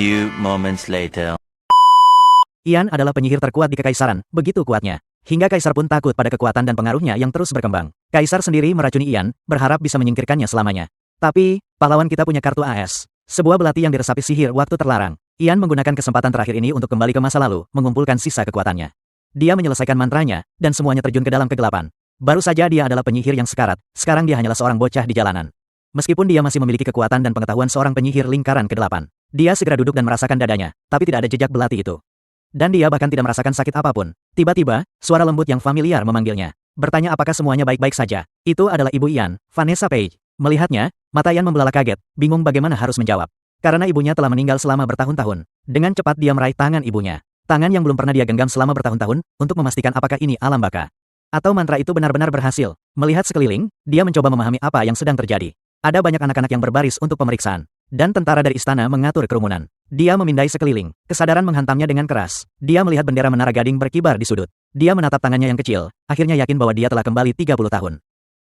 few moments later. Ian adalah penyihir terkuat di kekaisaran, begitu kuatnya. Hingga kaisar pun takut pada kekuatan dan pengaruhnya yang terus berkembang. Kaisar sendiri meracuni Ian, berharap bisa menyingkirkannya selamanya. Tapi, pahlawan kita punya kartu AS. Sebuah belati yang diresapi sihir waktu terlarang. Ian menggunakan kesempatan terakhir ini untuk kembali ke masa lalu, mengumpulkan sisa kekuatannya. Dia menyelesaikan mantranya, dan semuanya terjun ke dalam kegelapan. Baru saja dia adalah penyihir yang sekarat, sekarang dia hanyalah seorang bocah di jalanan. Meskipun dia masih memiliki kekuatan dan pengetahuan seorang penyihir lingkaran ke-8. Dia segera duduk dan merasakan dadanya, tapi tidak ada jejak belati itu. Dan dia bahkan tidak merasakan sakit apapun. Tiba-tiba, suara lembut yang familiar memanggilnya. Bertanya apakah semuanya baik-baik saja. Itu adalah ibu Ian, Vanessa Page. Melihatnya, mata Ian membelalak kaget, bingung bagaimana harus menjawab. Karena ibunya telah meninggal selama bertahun-tahun. Dengan cepat dia meraih tangan ibunya. Tangan yang belum pernah dia genggam selama bertahun-tahun, untuk memastikan apakah ini alam baka. Atau mantra itu benar-benar berhasil. Melihat sekeliling, dia mencoba memahami apa yang sedang terjadi. Ada banyak anak-anak yang berbaris untuk pemeriksaan. Dan tentara dari istana mengatur kerumunan. Dia memindai sekeliling. Kesadaran menghantamnya dengan keras. Dia melihat bendera Menara Gading berkibar di sudut. Dia menatap tangannya yang kecil, akhirnya yakin bahwa dia telah kembali 30 tahun.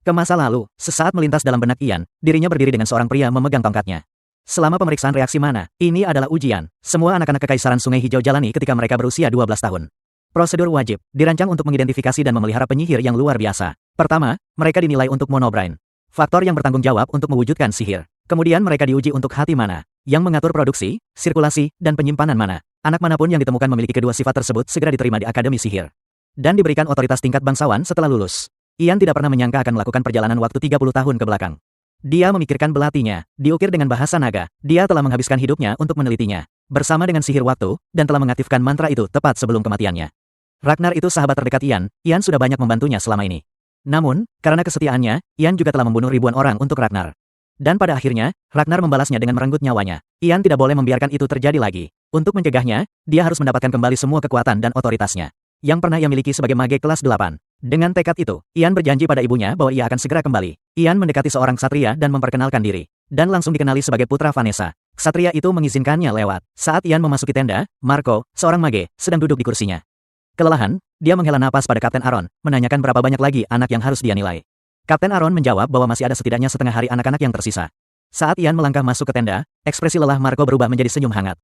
Ke masa lalu, sesaat melintas dalam benak Ian, dirinya berdiri dengan seorang pria memegang tongkatnya. Selama pemeriksaan reaksi mana, ini adalah ujian. Semua anak-anak kekaisaran Sungai Hijau jalani ketika mereka berusia 12 tahun. Prosedur wajib, dirancang untuk mengidentifikasi dan memelihara penyihir yang luar biasa. Pertama, mereka dinilai untuk monobrain. Faktor yang bertanggung jawab untuk mewujudkan sihir. Kemudian mereka diuji untuk hati mana, yang mengatur produksi, sirkulasi, dan penyimpanan mana. Anak manapun yang ditemukan memiliki kedua sifat tersebut segera diterima di Akademi Sihir. Dan diberikan otoritas tingkat bangsawan setelah lulus. Ian tidak pernah menyangka akan melakukan perjalanan waktu 30 tahun ke belakang. Dia memikirkan belatinya, diukir dengan bahasa naga. Dia telah menghabiskan hidupnya untuk menelitinya. Bersama dengan sihir waktu, dan telah mengaktifkan mantra itu tepat sebelum kematiannya. Ragnar itu sahabat terdekat Ian sudah banyak membantunya selama ini. Namun, karena kesetiaannya, Ian juga telah membunuh ribuan orang untuk Ragnar. Dan pada akhirnya, Ragnar membalasnya dengan merenggut nyawanya. Ian tidak boleh membiarkan itu terjadi lagi. Untuk mencegahnya, dia harus mendapatkan kembali semua kekuatan dan otoritasnya yang pernah ia miliki sebagai mage kelas 8. Dengan tekad itu, Ian berjanji pada ibunya bahwa ia akan segera kembali. Ian mendekati seorang ksatria dan memperkenalkan diri. Dan langsung dikenali sebagai putra Vanessa. Ksatria itu mengizinkannya lewat. Saat Ian memasuki tenda, Marco, seorang mage, sedang duduk di kursinya. Kelelahan, dia menghela napas pada Kapten Aaron, menanyakan berapa banyak lagi anak yang harus dia nilai. Kapten Aaron menjawab bahwa masih ada setidaknya setengah hari anak-anak yang tersisa. Saat Ian melangkah masuk ke tenda, ekspresi lelah Marco berubah menjadi senyum hangat.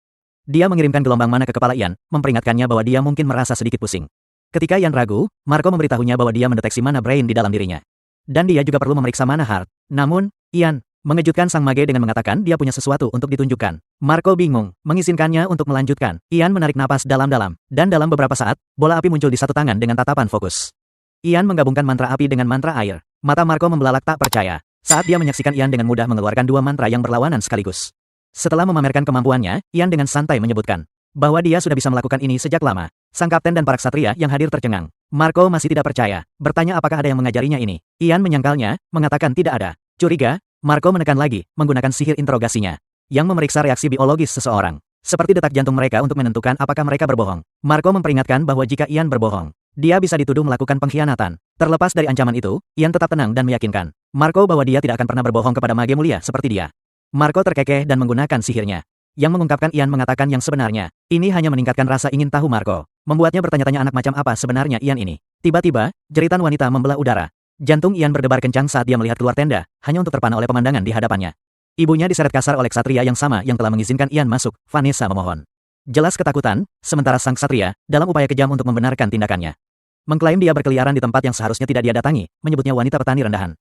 Dia mengirimkan gelombang mana ke kepala Ian, memperingatkannya bahwa dia mungkin merasa sedikit pusing. Ketika Ian ragu, Marco memberitahunya bahwa dia mendeteksi mana brain di dalam dirinya. Dan dia juga perlu memeriksa mana heart. Namun, Ian mengejutkan sang mage dengan mengatakan dia punya sesuatu untuk ditunjukkan. Marco bingung, mengizinkannya untuk melanjutkan. Ian menarik napas dalam-dalam, dan dalam beberapa saat, bola api muncul di satu tangan dengan tatapan fokus. Ian menggabungkan mantra api dengan mantra air. Mata Marco membelalak tak percaya, saat dia menyaksikan Ian dengan mudah mengeluarkan dua mantra yang berlawanan sekaligus. Setelah memamerkan kemampuannya, Ian dengan santai menyebutkan bahwa dia sudah bisa melakukan ini sejak lama. Sang kapten dan para ksatria yang hadir tercengang. Marco masih tidak percaya, bertanya apakah ada yang mengajarinya ini. Ian menyangkalnya, mengatakan tidak ada. Curiga, Marco menekan lagi, menggunakan sihir interogasinya, yang memeriksa reaksi biologis seseorang. Seperti detak jantung mereka untuk menentukan apakah mereka berbohong. Marco memperingatkan bahwa jika Ian berbohong, dia bisa dituduh melakukan pengkhianatan. Terlepas dari ancaman itu, Ian tetap tenang dan meyakinkan Marco bahwa dia tidak akan pernah berbohong kepada mage mulia seperti dia. Marco terkekeh dan menggunakan sihirnya, yang mengungkapkan Ian mengatakan yang sebenarnya. Ini hanya meningkatkan rasa ingin tahu Marco, membuatnya bertanya-tanya anak macam apa sebenarnya Ian ini. Tiba-tiba, jeritan wanita membelah udara. Jantung Ian berdebar kencang saat dia melihat keluar tenda, hanya untuk terpana oleh pemandangan di hadapannya. Ibunya diseret kasar oleh ksatria yang sama yang telah mengizinkan Ian masuk. Vanessa memohon. Jelas ketakutan, sementara sang ksatria, dalam upaya kejam untuk membenarkan tindakannya, mengklaim dia berkeliaran di tempat yang seharusnya tidak dia datangi, menyebutnya wanita petani rendahan.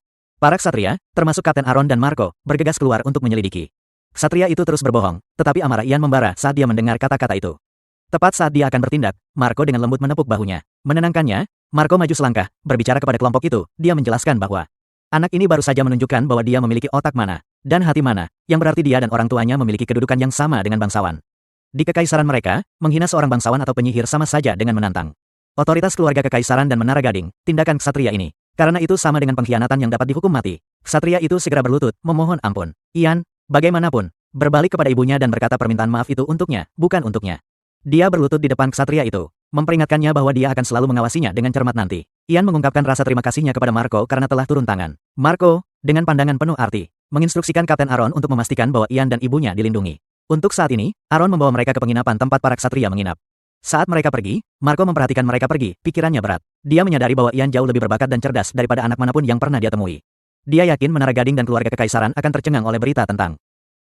Para ksatria, termasuk Kapten Aaron dan Marco, bergegas keluar untuk menyelidiki. Ksatria itu terus berbohong, tetapi amarah Ian membara saat dia mendengar kata-kata itu. Tepat saat dia akan bertindak, Marco dengan lembut menepuk bahunya. Menenangkannya, Marco maju selangkah, berbicara kepada kelompok itu, dia menjelaskan bahwa anak ini baru saja menunjukkan bahwa dia memiliki otak mana, dan hati mana, yang berarti dia dan orang tuanya memiliki kedudukan yang sama dengan bangsawan. Di kekaisaran mereka, menghina seorang bangsawan atau penyihir sama saja dengan menantang otoritas keluarga kekaisaran dan Menara Gading. Tindakan ksatria ini, karena itu sama dengan pengkhianatan yang dapat dihukum mati. Ksatria itu segera berlutut, memohon ampun. Ian, bagaimanapun, berbalik kepada ibunya dan berkata permintaan maaf itu untuknya, bukan untuknya. Dia berlutut di depan ksatria itu, memperingatkannya bahwa dia akan selalu mengawasinya dengan cermat nanti. Ian mengungkapkan rasa terima kasihnya kepada Marco karena telah turun tangan. Marco, dengan pandangan penuh arti, menginstruksikan Kapten Aaron untuk memastikan bahwa Ian dan ibunya dilindungi. Untuk saat ini, Aaron membawa mereka ke penginapan tempat para ksatria menginap. Saat mereka pergi, Marco memperhatikan mereka pergi, pikirannya berat. Dia menyadari bahwa Ian jauh lebih berbakat dan cerdas daripada anak manapun yang pernah dia temui. Dia yakin Menara Gading dan keluarga kekaisaran akan tercengang oleh berita tentang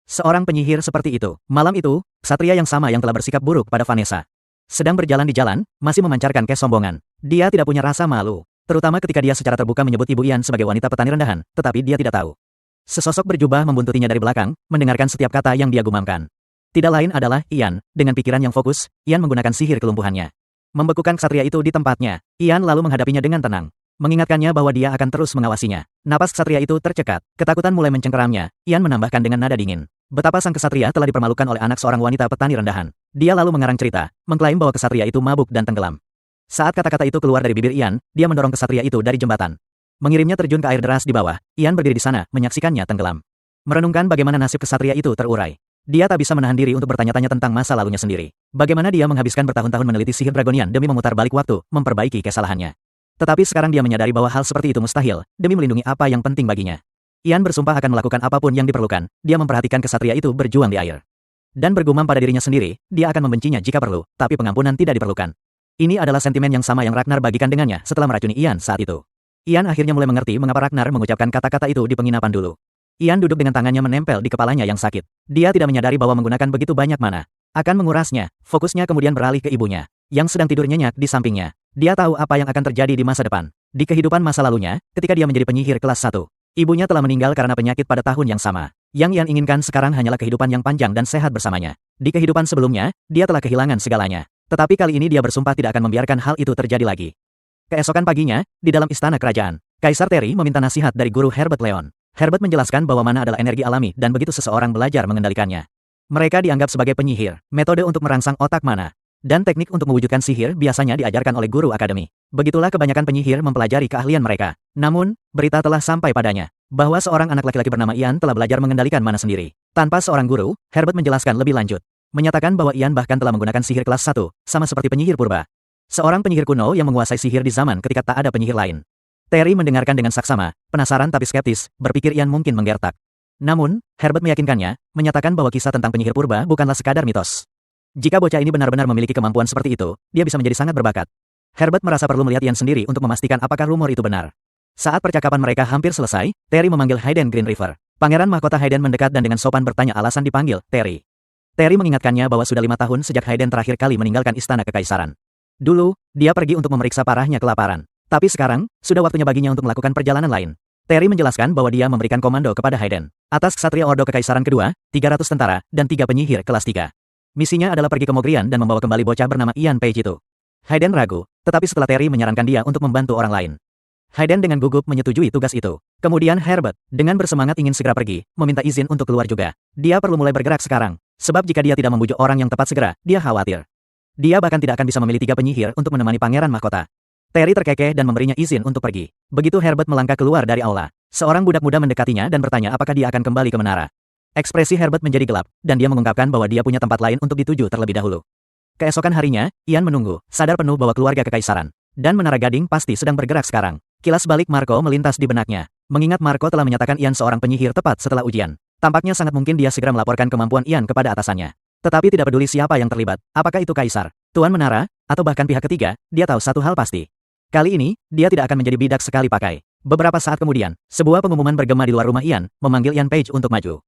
Seorang penyihir seperti itu. Malam itu, ksatria yang sama yang telah bersikap buruk pada Vanessa. Sedang berjalan di jalan, masih memancarkan kesombongan. Dia tidak punya rasa malu. Terutama ketika dia secara terbuka menyebut Ibu Ian sebagai wanita petani rendahan, tetapi dia tidak tahu. Sesosok berjubah membuntutinya dari belakang, mendengarkan setiap kata yang dia gumamkan. Tidak lain adalah Ian. Dengan pikiran yang fokus, Ian menggunakan sihir kelumpuhannya. Membekukan ksatria itu di tempatnya. Ian lalu menghadapinya dengan tenang. Mengingatkannya bahwa dia akan terus mengawasinya. Napas ksatria itu tercekat. Ketakutan mulai mencengkeramnya. Ian menambahkan dengan nada dingin. Betapa sang ksatria telah dipermalukan oleh anak seorang wanita petani rendahan. Dia lalu mengarang cerita, mengklaim bahwa ksatria itu mabuk dan tenggelam. Saat kata-kata itu keluar dari bibir Ian, dia mendorong ksatria itu dari jembatan. Mengirimnya terjun ke air deras di bawah. Ian berdiri di sana, menyaksikannya tenggelam. Merenungkan bagaimana nasib ksatria itu terurai. Dia tak bisa menahan diri untuk bertanya-tanya tentang masa lalunya sendiri. Bagaimana dia menghabiskan bertahun-tahun meneliti sihir dragonian demi memutar balik waktu, memperbaiki kesalahannya. Tetapi sekarang dia menyadari bahwa hal seperti itu mustahil, demi melindungi apa yang penting baginya. Ian bersumpah akan melakukan apapun yang diperlukan. Dia memperhatikan ksatria itu berjuang di air. Dan bergumam pada dirinya sendiri, dia akan membencinya jika perlu, tapi pengampunan tidak diperlukan. Ini adalah sentimen yang sama yang Ragnar bagikan dengannya setelah meracuni Ian saat itu. Ian akhirnya mulai mengerti mengapa Ragnar mengucapkan kata-kata itu di penginapan dulu. Ian duduk dengan tangannya menempel di kepalanya yang sakit. Dia tidak menyadari bahwa menggunakan begitu banyak mana akan mengurasnya. Fokusnya kemudian beralih ke ibunya, yang sedang tidur nyenyak di sampingnya. Dia tahu apa yang akan terjadi di masa depan. Di kehidupan masa lalunya, ketika dia menjadi penyihir kelas 1. Ibunya telah meninggal karena penyakit pada tahun yang sama. Yang Ian inginkan sekarang hanyalah kehidupan yang panjang dan sehat bersamanya. Di kehidupan sebelumnya, dia telah kehilangan segalanya. Tetapi kali ini dia bersumpah tidak akan membiarkan hal itu terjadi lagi. Keesokan paginya, di dalam istana kerajaan, Kaisar Terry meminta nasihat dari guru Herbert Leon. Herbert menjelaskan bahwa mana adalah energi alami dan begitu seseorang belajar mengendalikannya. Mereka dianggap sebagai penyihir, metode untuk merangsang otak mana, dan teknik untuk mewujudkan sihir biasanya diajarkan oleh guru akademi. Begitulah kebanyakan penyihir mempelajari keahlian mereka. Namun, berita telah sampai padanya bahwa seorang anak laki-laki bernama Ian telah belajar mengendalikan mana sendiri. Tanpa seorang guru, Herbert menjelaskan lebih lanjut. Menyatakan bahwa Ian bahkan telah menggunakan sihir kelas 1, sama seperti penyihir purba. Seorang penyihir kuno yang menguasai sihir di zaman ketika tak ada penyihir lain. Terry mendengarkan dengan saksama, penasaran tapi skeptis, berpikir Ian mungkin menggertak. Namun, Herbert meyakinkannya, menyatakan bahwa kisah tentang penyihir purba bukanlah sekadar mitos. Jika bocah ini benar-benar memiliki kemampuan seperti itu, dia bisa menjadi sangat berbakat. Herbert merasa perlu melihat Ian sendiri untuk memastikan apakah rumor itu benar. Saat percakapan mereka hampir selesai, Terry memanggil Hayden Green River. Pangeran mahkota Hayden mendekat dan dengan sopan bertanya alasan dipanggil Terry. Terry mengingatkannya bahwa sudah 5 tahun sejak Hayden terakhir kali meninggalkan istana kekaisaran. Dulu, dia pergi untuk memeriksa parahnya kelaparan. Tapi sekarang, sudah waktunya baginya untuk melakukan perjalanan lain. Terry menjelaskan bahwa dia memberikan komando kepada Hayden. Atas ksatria Ordo Kekaisaran kedua, 300 tentara, dan 3 penyihir kelas 3. Misinya adalah pergi ke Mogrian dan membawa kembali bocah bernama Ian Page itu. Hayden ragu, tetapi setelah Terry menyarankan dia untuk membantu orang lain. Hayden dengan gugup menyetujui tugas itu. Kemudian Herbert, dengan bersemangat ingin segera pergi, meminta izin untuk keluar juga. Dia perlu mulai bergerak sekarang, sebab jika dia tidak membujuk orang yang tepat segera, dia khawatir. Dia bahkan tidak akan bisa memilih 3 penyihir untuk menemani pangeran mahkota. Terry terkekeh dan memberinya izin untuk pergi. Begitu Herbert melangkah keluar dari aula, seorang budak muda mendekatinya dan bertanya apakah dia akan kembali ke menara. Ekspresi Herbert menjadi gelap, dan dia mengungkapkan bahwa dia punya tempat lain untuk dituju terlebih dahulu. Keesokan harinya, Ian menunggu, sadar penuh bahwa keluarga kekaisaran dan Menara Gading pasti sedang bergerak sekarang. Kilas balik Marco melintas di benaknya. Mengingat Marco telah menyatakan Ian seorang penyihir tepat setelah ujian. Tampaknya sangat mungkin dia segera melaporkan kemampuan Ian kepada atasannya. Tetapi tidak peduli siapa yang terlibat, apakah itu Kaisar, Tuan Menara, atau bahkan pihak ketiga, dia tahu satu hal pasti. Kali ini, dia tidak akan menjadi bidak sekali pakai. Beberapa saat kemudian, sebuah pengumuman bergema di luar rumah Ian, memanggil Ian Page untuk maju.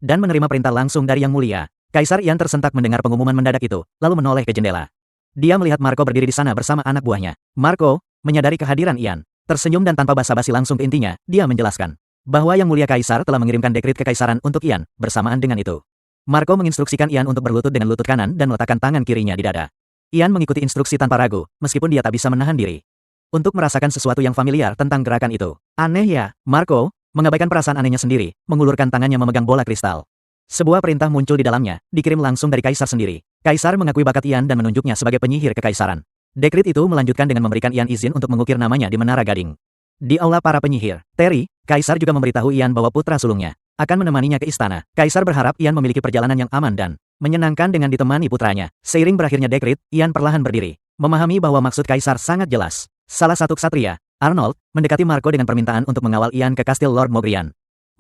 Dan menerima perintah langsung dari Yang Mulia. Kaisar Ian tersentak mendengar pengumuman mendadak itu, lalu menoleh ke jendela. Dia melihat Marco berdiri di sana bersama anak buahnya. Marco, menyadari kehadiran Ian, tersenyum dan tanpa basa-basi langsung ke intinya, dia menjelaskan bahwa Yang Mulia Kaisar telah mengirimkan dekrit kekaisaran untuk Ian. Bersamaan dengan itu, Marco menginstruksikan Ian untuk berlutut dengan lutut kanan dan meletakkan tangan kirinya di dada. Ian mengikuti instruksi tanpa ragu, meskipun dia tak bisa menahan diri untuk merasakan sesuatu yang familiar tentang gerakan itu. Aneh ya, Marco mengabaikan perasaan anehnya sendiri, mengulurkan tangannya memegang bola kristal. Sebuah perintah muncul di dalamnya, dikirim langsung dari Kaisar sendiri. Kaisar mengakui bakat Ian dan menunjuknya sebagai penyihir kekaisaran. Dekrit itu melanjutkan dengan memberikan Ian izin untuk mengukir namanya di Menara Gading. Di aula para penyihir, Terry, Kaisar juga memberitahu Ian bahwa putra sulungnya akan menemaninya ke istana. Kaisar berharap Ian memiliki perjalanan yang aman dan menyenangkan dengan ditemani putranya. Seiring berakhirnya dekrit, Ian perlahan berdiri, memahami bahwa maksud Kaisar sangat jelas. Salah satu ksatria, Arnold, mendekati Marco dengan permintaan untuk mengawal Ian ke kastil Lord Mogrian.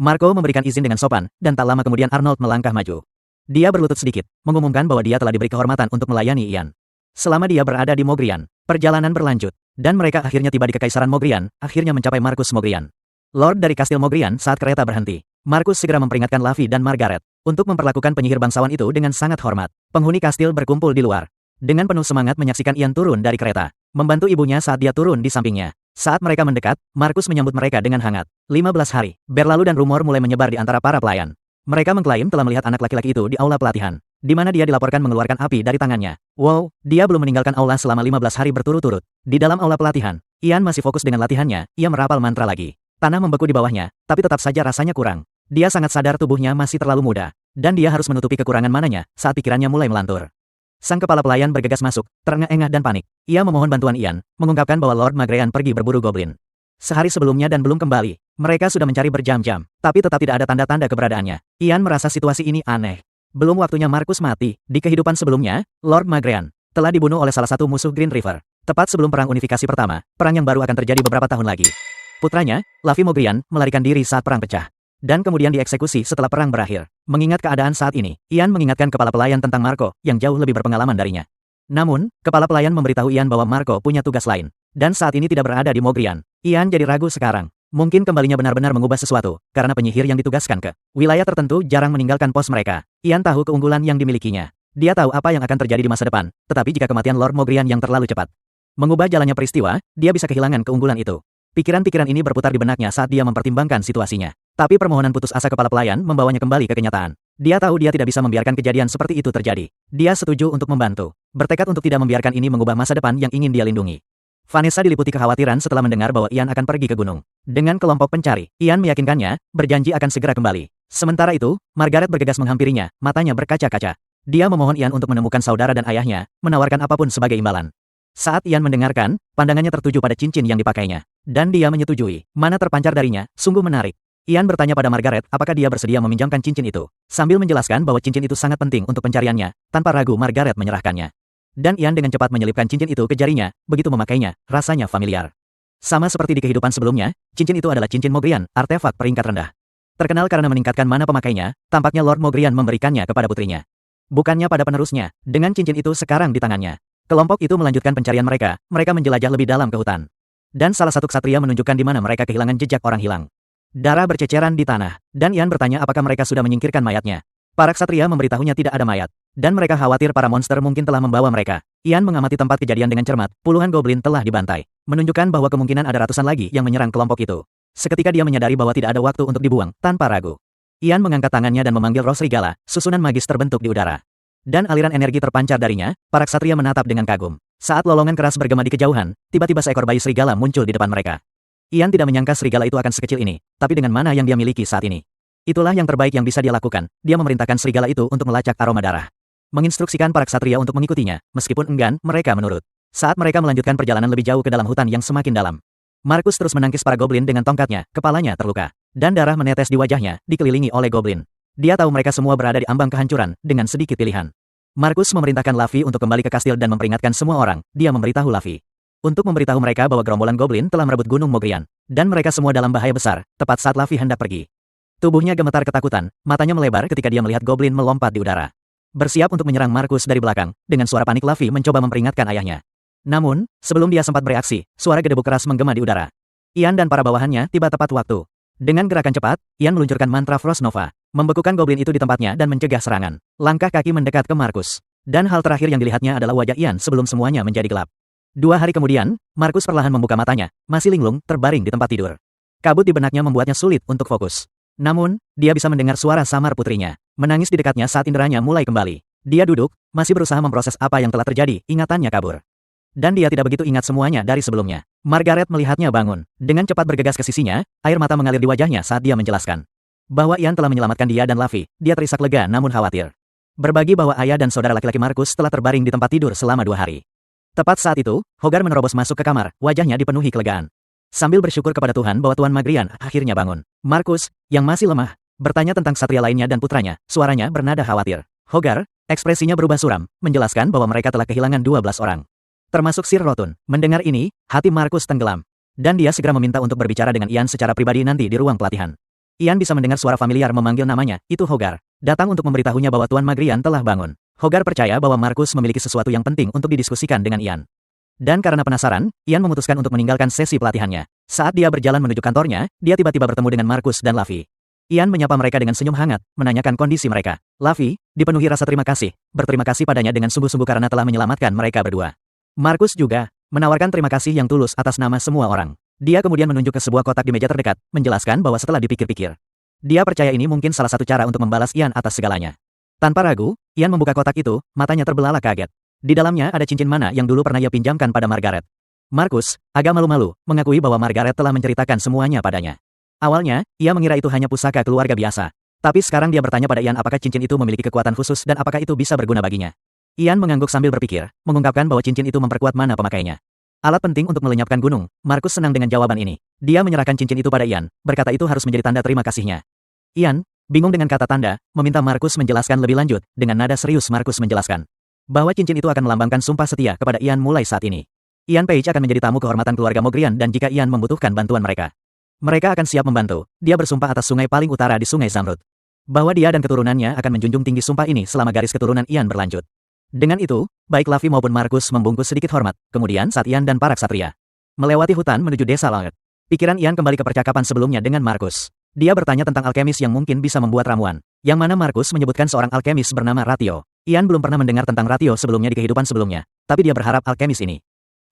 Marco memberikan izin dengan sopan, dan tak lama kemudian Arnold melangkah maju. Dia berlutut sedikit, mengumumkan bahwa dia telah diberi kehormatan untuk melayani Ian. Selama dia berada di Mogrian, perjalanan berlanjut, dan mereka akhirnya tiba di Kekaisaran Mogrian, akhirnya mencapai Marcus Mogrian. Lord dari kastil Mogrian saat kereta berhenti. Marcus segera memperingatkan Lavi dan Margaret. untuk memperlakukan penyihir bangsawan itu dengan sangat hormat. Penghuni kastil berkumpul di luar. Dengan penuh semangat menyaksikan Ian turun dari kereta. Membantu ibunya saat dia turun di sampingnya. Saat mereka mendekat, Markus menyambut mereka dengan hangat. 15 hari berlalu dan rumor mulai menyebar di antara para pelayan. Mereka mengklaim telah melihat anak laki-laki itu di aula pelatihan, di mana dia dilaporkan mengeluarkan api dari tangannya. Wow, dia belum meninggalkan aula selama 15 hari berturut-turut. Di dalam aula pelatihan, Ian masih fokus dengan latihannya, ia merapal mantra lagi. Tanah membeku di bawahnya, tapi tetap saja rasanya kurang. Dia sangat sadar tubuhnya masih terlalu muda, dan dia harus menutupi kekurangan mananya saat pikirannya mulai melantur. Sang kepala pelayan bergegas masuk, terengah-engah dan panik. Ia memohon bantuan Ian, mengungkapkan bahwa Lord Magrean pergi berburu goblin. Sehari sebelumnya dan belum kembali. Mereka sudah mencari berjam-jam, tapi tetap tidak ada tanda-tanda keberadaannya. Ian merasa situasi ini aneh. Belum waktunya Markus mati. Di kehidupan sebelumnya, Lord Magrean telah dibunuh oleh salah satu musuh Green River. Tepat sebelum Perang Unifikasi pertama, perang yang baru akan terjadi beberapa tahun lagi. Putranya, Lavi Mogrian, melarikan diri saat perang pecah. Dan kemudian dieksekusi setelah perang berakhir. Mengingat keadaan saat ini, Ian mengingatkan kepala pelayan tentang Marco, yang jauh lebih berpengalaman darinya. Namun, kepala pelayan memberitahu Ian bahwa Marco punya tugas lain. Dan saat ini tidak berada di Mogrian. Ian jadi ragu sekarang. Mungkin kembalinya benar-benar mengubah sesuatu, karena penyihir yang ditugaskan ke wilayah tertentu jarang meninggalkan pos mereka. Ian tahu keunggulan yang dimilikinya. Dia tahu apa yang akan terjadi di masa depan, tetapi jika kematian Lord Mogrian yang terlalu cepat mengubah jalannya peristiwa, dia bisa kehilangan keunggulan itu. Pikiran-pikiran ini berputar di benaknya saat dia mempertimbangkan situasinya. Tapi permohonan putus asa kepala pelayan membawanya kembali ke kenyataan. Dia tahu dia tidak bisa membiarkan kejadian seperti itu terjadi. Dia setuju untuk membantu. Bertekad untuk tidak membiarkan ini mengubah masa depan yang ingin dia lindungi. Vanessa diliputi kekhawatiran setelah mendengar bahwa Ian akan pergi ke gunung. Dengan kelompok pencari, Ian meyakinkannya, berjanji akan segera kembali. Sementara itu, Margaret bergegas menghampirinya, matanya berkaca-kaca. Dia memohon Ian untuk menemukan saudara dan ayahnya, menawarkan apapun sebagai imbalan. Saat Ian mendengarkan, pandangannya tertuju pada cincin yang dipakainya. Dan dia menyetujui. Mana terpancar darinya, sungguh menarik. Ian bertanya pada Margaret apakah dia bersedia meminjamkan cincin itu. Sambil menjelaskan bahwa cincin itu sangat penting untuk pencariannya, tanpa ragu Margaret menyerahkannya. Dan Ian dengan cepat menyelipkan cincin itu ke jarinya, begitu memakainya, rasanya familiar. Sama seperti di kehidupan sebelumnya, cincin itu adalah cincin Mogrian, artefak peringkat rendah. Terkenal karena meningkatkan mana pemakainya, tampaknya Lord Mogrian memberikannya kepada putrinya. Bukannya pada penerusnya, dengan cincin itu sekarang di tangannya. Kelompok itu melanjutkan pencarian mereka menjelajah lebih dalam ke hutan. Dan salah satu ksatria menunjukkan di mana mereka kehilangan jejak orang hilang. Darah berceceran di tanah, dan Ian bertanya apakah mereka sudah menyingkirkan mayatnya. Para ksatria memberitahunya tidak ada mayat, dan mereka khawatir para monster mungkin telah membawa mereka. Ian mengamati tempat kejadian dengan cermat, puluhan goblin telah dibantai, menunjukkan bahwa kemungkinan ada ratusan lagi yang menyerang kelompok itu. Seketika dia menyadari bahwa tidak ada waktu untuk dibuang, tanpa ragu. Ian mengangkat tangannya dan memanggil roh serigala, susunan magis terbentuk di udara. Dan aliran energi terpancar darinya, para ksatria menatap dengan kagum. Saat lolongan keras bergema di kejauhan, tiba-tiba seekor bayi serigala muncul di depan mereka. Ian tidak menyangka serigala itu akan sekecil ini, tapi dengan mana yang dia miliki saat ini. Itulah yang terbaik yang bisa dia lakukan, dia memerintahkan serigala itu untuk melacak aroma darah. Menginstruksikan para ksatria untuk mengikutinya, meskipun enggan, mereka menurut. Saat mereka melanjutkan perjalanan lebih jauh ke dalam hutan yang semakin dalam. Markus terus menangkis para goblin dengan tongkatnya, kepalanya terluka. Dan darah menetes di wajahnya, dikelilingi oleh goblin. Dia tahu mereka semua berada di ambang kehancuran, dengan sedikit pilihan. Markus memerintahkan Lavi untuk kembali ke kastil dan memperingatkan semua orang, dia memberitahu Lavi. Untuk memberitahu mereka bahwa gerombolan goblin telah merebut Gunung Mogrian. Dan mereka semua dalam bahaya besar, tepat saat Lavi hendak pergi. Tubuhnya gemetar ketakutan, matanya melebar ketika dia melihat goblin melompat di udara. Bersiap untuk menyerang Markus dari belakang, dengan suara panik Lavi mencoba memperingatkan ayahnya. Namun, sebelum dia sempat bereaksi, suara gedebuk keras menggema di udara. Ian dan para bawahannya tiba tepat waktu. Dengan gerakan cepat, Ian meluncurkan mantra Frost Nova, membekukan goblin itu di tempatnya dan mencegah serangan. Langkah kaki mendekat ke Markus. Dan hal terakhir yang dilihatnya adalah wajah Ian sebelum semuanya menjadi gelap. 2 hari kemudian, Markus perlahan membuka matanya, masih linglung, terbaring di tempat tidur. Kabut di benaknya membuatnya sulit untuk fokus. Namun, dia bisa mendengar suara samar putrinya, menangis di dekatnya saat inderanya mulai kembali. Dia duduk, masih berusaha memproses apa yang telah terjadi, ingatannya kabur. Dan dia tidak begitu ingat semuanya dari sebelumnya. Margaret melihatnya bangun. Dengan cepat bergegas ke sisinya, air mata mengalir di wajahnya saat dia menjelaskan bahwa Ian telah menyelamatkan dia dan Lavi. Dia terisak lega namun khawatir. Berbagi bahwa ayah dan saudara laki-laki Markus telah terbaring di tempat tidur selama 2 hari. Tepat saat itu, Hogar menerobos masuk ke kamar, wajahnya dipenuhi kelegaan. Sambil bersyukur kepada Tuhan bahwa Tuan Magrian akhirnya bangun. Markus, yang masih lemah, bertanya tentang ksatria lainnya dan putranya, suaranya bernada khawatir. Hogar, ekspresinya berubah suram, menjelaskan bahwa mereka telah kehilangan 12 orang. Termasuk Sir Rotun. Mendengar ini, hati Markus tenggelam. Dan dia segera meminta untuk berbicara dengan Ian secara pribadi nanti di ruang pelatihan. Ian bisa mendengar suara familiar memanggil namanya, itu Hogar. Datang untuk memberitahunya bahwa Tuan Magrian telah bangun. Hogar percaya bahwa Markus memiliki sesuatu yang penting untuk didiskusikan dengan Ian. Dan karena penasaran, Ian memutuskan untuk meninggalkan sesi pelatihannya. Saat dia berjalan menuju kantornya, dia tiba-tiba bertemu dengan Markus dan Lavi. Ian menyapa mereka dengan senyum hangat, menanyakan kondisi mereka. Luffy, dipenuhi rasa terima kasih, berterima kasih padanya dengan sungguh-sungguh karena telah menyelamatkan mereka berdua. Markus juga menawarkan terima kasih yang tulus atas nama semua orang. Dia kemudian menunjuk ke sebuah kotak di meja terdekat, menjelaskan bahwa setelah dipikir-pikir, dia percaya ini mungkin salah satu cara untuk membalas Ian atas segalanya. Tanpa ragu, Ian membuka kotak itu, matanya terbelalak kaget. Di dalamnya ada cincin mana yang dulu pernah ia pinjamkan pada Margaret. Markus agak malu-malu, mengakui bahwa Margaret telah menceritakan semuanya padanya. Awalnya, ia mengira itu hanya pusaka keluarga biasa. Tapi sekarang dia bertanya pada Ian apakah cincin itu memiliki kekuatan khusus dan apakah itu bisa berguna baginya. Ian mengangguk sambil berpikir, mengungkapkan bahwa cincin itu memperkuat mana pemakainya. Alat penting untuk melenyapkan gunung. Markus senang dengan jawaban ini. Dia menyerahkan cincin itu pada Ian, berkata itu harus menjadi tanda terima kasihnya. Ian, bingung dengan kata tanda, meminta Markus menjelaskan lebih lanjut. Dengan nada serius Markus menjelaskan bahwa cincin itu akan melambangkan sumpah setia kepada Ian mulai saat ini. Ian Page akan menjadi tamu kehormatan keluarga Mogrian dan jika Ian membutuhkan bantuan mereka, mereka akan siap membantu. Dia bersumpah atas sungai paling utara di Sungai Zamrud, bahwa dia dan keturunannya akan menjunjung tinggi sumpah ini selama garis keturunan Ian berlanjut. Dengan itu, baik Luffy maupun Markus membungkus sedikit hormat. Kemudian saat Ian dan para ksatria melewati hutan menuju desa Laut, pikiran Ian kembali ke percakapan sebelumnya dengan Markus. Dia bertanya tentang alkemis yang mungkin bisa membuat ramuan, yang mana Markus menyebutkan seorang alkemis bernama Ratio. Ian belum pernah mendengar tentang Ratio sebelumnya di kehidupan sebelumnya, tapi dia berharap alkemis ini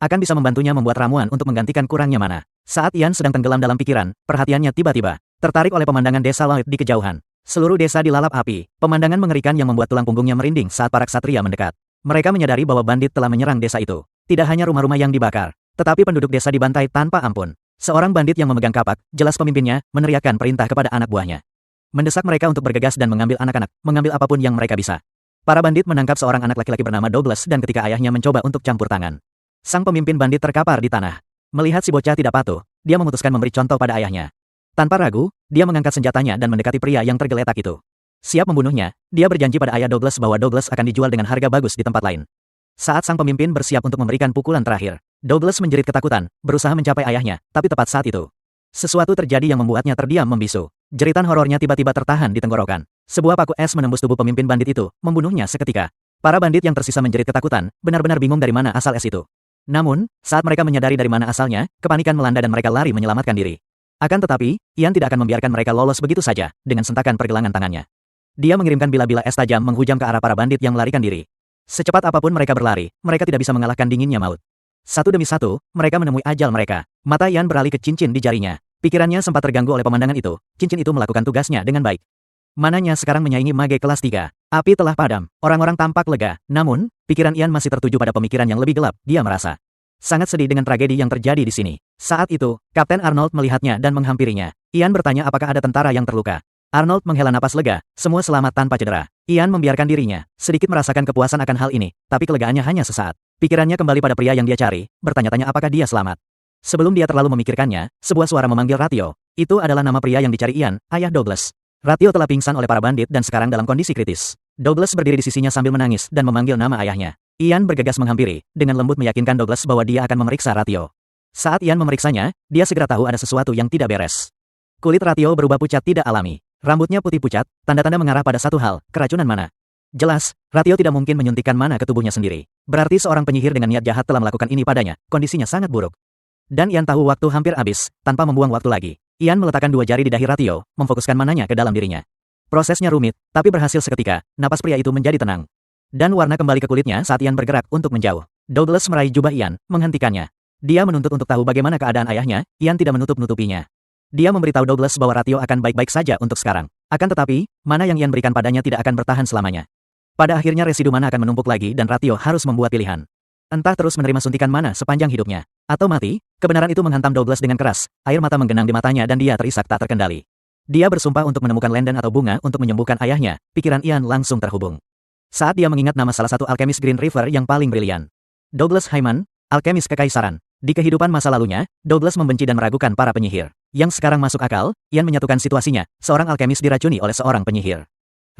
akan bisa membantunya membuat ramuan untuk menggantikan kurangnya mana. Saat Ian sedang tenggelam dalam pikiran, perhatiannya tiba-tiba tertarik oleh pemandangan desa Laut di kejauhan. Seluruh desa dilalap api, pemandangan mengerikan yang membuat tulang punggungnya merinding saat para ksatria mendekat. Mereka menyadari bahwa bandit telah menyerang desa itu. Tidak hanya rumah-rumah yang dibakar, tetapi penduduk desa dibantai tanpa ampun. Seorang bandit yang memegang kapak, jelas pemimpinnya, meneriakkan perintah kepada anak buahnya. Mendesak mereka untuk bergegas dan mengambil anak-anak, mengambil apapun yang mereka bisa. Para bandit menangkap seorang anak laki-laki bernama Douglas dan ketika ayahnya mencoba untuk campur tangan, sang pemimpin bandit terkapar di tanah. Melihat si bocah tidak patuh, dia memutuskan memberi contoh pada ayahnya. Tanpa ragu, dia mengangkat senjatanya dan mendekati pria yang tergeletak itu. Siap membunuhnya, dia berjanji pada ayah Douglas bahwa Douglas akan dijual dengan harga bagus di tempat lain. Saat sang pemimpin bersiap untuk memberikan pukulan terakhir, Douglas menjerit ketakutan, berusaha mencapai ayahnya, tapi tepat saat itu, sesuatu terjadi yang membuatnya terdiam membisu. Jeritan horornya tiba-tiba tertahan di tenggorokan. Sebuah paku es menembus tubuh pemimpin bandit itu, membunuhnya seketika. Para bandit yang tersisa menjerit ketakutan, benar-benar bingung dari mana asal es itu. Namun, saat mereka menyadari dari mana asalnya, kepanikan melanda dan mereka lari menyelamatkan diri. Akan tetapi, Ian tidak akan membiarkan mereka lolos begitu saja, dengan sentakan pergelangan tangannya. Dia mengirimkan bila-bila es tajam menghujam ke arah para bandit yang melarikan diri. Secepat apapun mereka berlari, mereka tidak bisa mengalahkan dinginnya maut. Satu demi satu, mereka menemui ajal mereka. Mata Ian beralih ke cincin di jarinya. Pikirannya sempat terganggu oleh pemandangan itu. Cincin itu melakukan tugasnya dengan baik. Mananya sekarang menyaingi mage kelas 3. Api telah padam. Orang-orang tampak lega. Namun, pikiran Ian masih tertuju pada pemikiran yang lebih gelap. Dia merasa sangat sedih dengan tragedi yang terjadi di sini. Saat itu, Kapten Arnold melihatnya dan menghampirinya. Ian bertanya apakah ada tentara yang terluka. Arnold menghela napas lega. Semua selamat tanpa cedera. Ian membiarkan dirinya sedikit merasakan kepuasan akan hal ini, tapi kelegaannya hanya sesaat. Pikirannya kembali pada pria yang dia cari, bertanya-tanya apakah dia selamat. Sebelum dia terlalu memikirkannya, sebuah suara memanggil Ratio. Itu adalah nama pria yang dicari Ian, ayah Douglas. Ratio telah pingsan oleh para bandit dan sekarang dalam kondisi kritis. Douglas berdiri di sisinya sambil menangis dan memanggil nama ayahnya. Ian bergegas menghampiri, dengan lembut meyakinkan Douglas bahwa dia akan memeriksa Ratio. Saat Ian memeriksanya, dia segera tahu ada sesuatu yang tidak beres. Kulit Ratio berubah pucat tidak alami. Rambutnya putih pucat, tanda-tanda mengarah pada satu hal, keracunan mana. Jelas, Ratio tidak mungkin menyuntikkan mana ke tubuhnya sendiri. Berarti seorang penyihir dengan niat jahat telah melakukan ini padanya, kondisinya sangat buruk. Dan Ian tahu waktu hampir habis, tanpa membuang waktu lagi. Ian meletakkan dua jari di dahi Ratio, memfokuskan mananya ke dalam dirinya. Prosesnya rumit, tapi berhasil seketika, napas pria itu menjadi tenang. Dan warna kembali ke kulitnya saat Ian bergerak untuk menjauh. Douglas meraih jubah Ian, menghentikannya. Dia menuntut untuk tahu bagaimana keadaan ayahnya, Ian tidak menutup-nutupinya. Dia memberitahu Douglas bahwa Ratio akan baik-baik saja untuk sekarang. Akan tetapi, mana yang Ian berikan padanya tidak akan bertahan selamanya. Pada akhirnya residu mana akan menumpuk lagi dan Ratio harus membuat pilihan. Entah terus menerima suntikan mana sepanjang hidupnya, atau mati. Kebenaran itu menghantam Douglas dengan keras, air mata menggenang di matanya dan dia terisak tak terkendali. Dia bersumpah untuk menemukan lenden atau bunga untuk menyembuhkan ayahnya, pikiran Ian langsung terhubung. Saat dia mengingat nama salah satu alkemis Green River yang paling brilian. Douglas Hyman, alkemis kekaisaran. Di kehidupan masa lalunya, Douglas membenci dan meragukan para penyihir. Yang sekarang masuk akal, Ian menyatukan situasinya, seorang alkemis diracuni oleh seorang penyihir.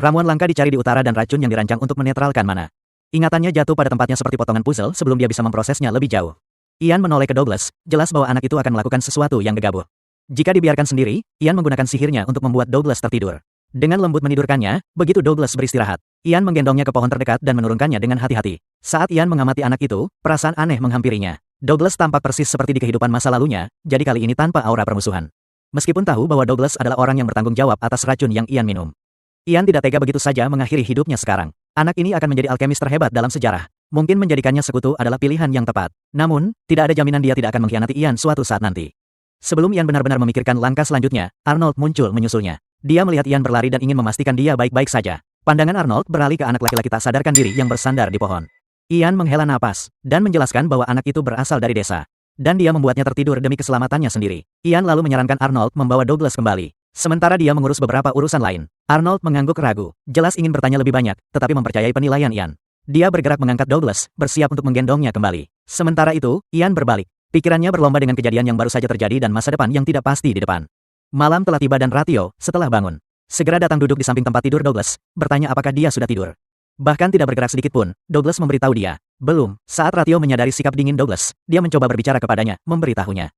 Ramuan langka dicari di utara dan racun yang dirancang untuk menetralkan mana. Ingatannya jatuh pada tempatnya seperti potongan puzzle sebelum dia bisa memprosesnya lebih jauh. Ian menoleh ke Douglas, jelas bahwa anak itu akan melakukan sesuatu yang gegabah. Jika dibiarkan sendiri, Ian menggunakan sihirnya untuk membuat Douglas tertidur. Dengan lembut menidurkannya, begitu Douglas beristirahat, Ian menggendongnya ke pohon terdekat dan menurunkannya dengan hati-hati. Saat Ian mengamati anak itu, perasaan aneh menghampirinya. Douglas tampak persis seperti di kehidupan masa lalunya, jadi kali ini tanpa aura permusuhan. meskipun tahu bahwa Douglas adalah orang yang bertanggung jawab atas racun yang Ian minum. Ian tidak tega begitu saja mengakhiri hidupnya sekarang. Anak ini akan menjadi alkemis terhebat dalam sejarah. Mungkin menjadikannya sekutu adalah pilihan yang tepat. Namun, tidak ada jaminan dia tidak akan mengkhianati Ian suatu saat nanti. Sebelum Ian benar-benar memikirkan langkah selanjutnya, Arnold muncul menyusulnya. Dia melihat Ian berlari dan ingin memastikan dia baik-baik saja. Pandangan Arnold beralih ke anak laki-laki tak sadarkan diri yang bersandar di pohon. Ian menghela napas, dan menjelaskan bahwa anak itu berasal dari desa. Dan dia membuatnya tertidur demi keselamatannya sendiri. Ian lalu menyarankan Arnold membawa Douglas kembali. Sementara dia mengurus beberapa urusan lain. Arnold mengangguk ragu, jelas ingin bertanya lebih banyak, tetapi mempercayai penilaian Ian. Dia bergerak mengangkat Douglas, bersiap untuk menggendongnya kembali. Sementara itu, Ian berbalik. Pikirannya berlomba dengan kejadian yang baru saja terjadi dan masa depan yang tidak pasti di depan. Malam telah tiba dan Ratio, setelah bangun, segera datang duduk di samping tempat tidur Douglas, bertanya apakah dia sudah tidur. Bahkan tidak bergerak sedikit pun, Douglas memberitahu dia. Belum. Saat Ratio menyadari sikap dingin Douglas, dia mencoba berbicara kepadanya, memberitahunya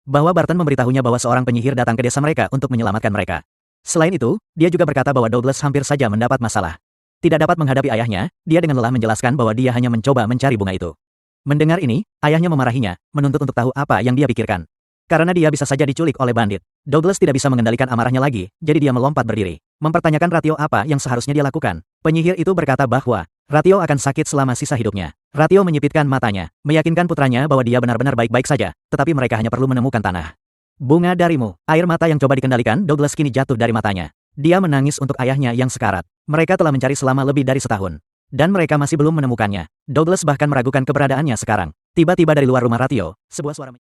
bahwa Barton memberitahunya bahwa seorang penyihir datang ke desa mereka untuk menyelamatkan mereka. Selain itu, dia juga berkata bahwa Douglas hampir saja mendapat masalah. Tidak dapat menghadapi ayahnya, dia dengan lelah menjelaskan bahwa dia hanya mencoba mencari bunga itu. Mendengar ini, ayahnya memarahinya, menuntut untuk tahu apa yang dia pikirkan. Karena dia bisa saja diculik oleh bandit. Douglas tidak bisa mengendalikan amarahnya lagi, jadi dia melompat berdiri, mempertanyakan Ratio apa yang seharusnya dia lakukan. Penyihir itu berkata bahwa Ratio akan sakit selama sisa hidupnya. Ratio menyipitkan matanya, meyakinkan putranya bahwa dia benar-benar baik-baik saja, tetapi mereka hanya perlu menemukan tanah. Bunga darimu. Air mata yang coba dikendalikan Douglas kini jatuh dari matanya. Dia menangis untuk ayahnya yang sekarat. Mereka telah mencari selama lebih dari setahun. Dan mereka masih belum menemukannya. Douglas bahkan meragukan keberadaannya sekarang. Tiba-tiba dari luar rumah Ratio, sebuah suara